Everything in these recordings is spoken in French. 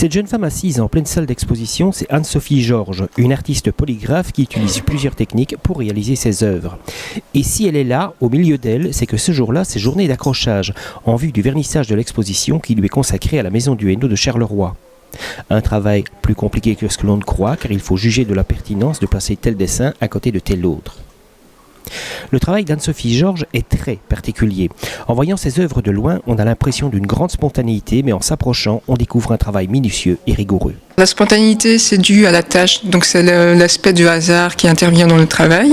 Cette jeune femme assise en pleine salle d'exposition, c'est Anne-Sophie Georges, une artiste polygraphe qui utilise plusieurs techniques pour réaliser ses œuvres. Et si elle est là, au milieu d'elle, c'est que ce jour-là, c'est journée d'accrochage, en vue du vernissage de l'exposition qui lui est consacrée à la Maison du Hainaut de Charleroi. Un travail plus compliqué que ce que l'on ne croit, car il faut juger de la pertinence de placer tel dessin à côté de tel autre. Le travail d'Anne-Sophie Georges est très particulier. En voyant ses œuvres de loin, on a l'impression d'une grande spontanéité, mais en s'approchant, on découvre un travail minutieux et rigoureux. La spontanéité, c'est dû à la tâche, donc c'est l'aspect du hasard qui intervient dans le travail.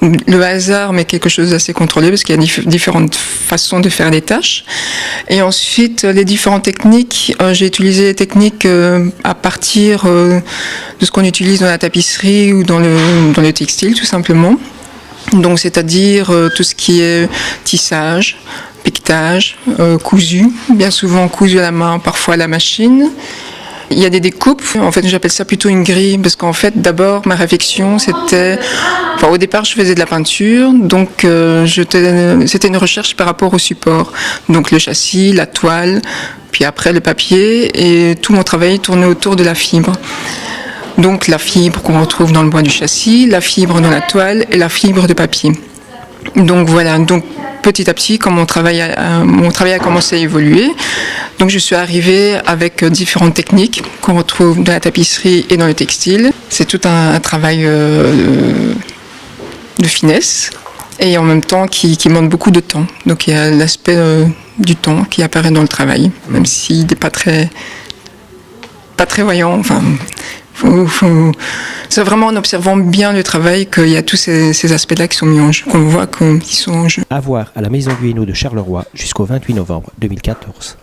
Le hasard, mais quelque chose d'assez contrôlé, parce qu'il y a différentes façons de faire les tâches. Et ensuite, les différentes techniques, j'ai utilisé les techniques à partir de ce qu'on utilise dans la tapisserie ou dans le textile, tout simplement. Donc, c'est-à-dire tout ce qui est tissage, piquetage, cousu, bien souvent cousu à la main, parfois à la machine. Il y a des découpes, en fait j'appelle ça plutôt une grille, parce qu'en fait d'abord ma réflexion c'était, au départ je faisais de la peinture, donc c'était une recherche par rapport au support, donc le châssis, la toile, puis après le papier, et tout mon travail tournait autour de la fibre. Donc la fibre qu'on retrouve dans le bois du châssis, la fibre dans la toile et la fibre de papier. Donc voilà, donc petit à petit, quand mon travail a commencé à évoluer, donc je suis arrivée avec différentes techniques qu'on retrouve dans la tapisserie et dans le textile. C'est tout un travail de finesse et en même temps qui demande beaucoup de temps. Donc il y a l'aspect du temps qui apparaît dans le travail, même s'il n'est pas très voyant. Enfin, c'est vraiment en observant bien le travail qu'il y a tous ces aspects-là qui sont mis en jeu, qu'on voit qui sont en jeu. À voir à la Maison du Hainaut de Charleroi jusqu'au 28 novembre 2014.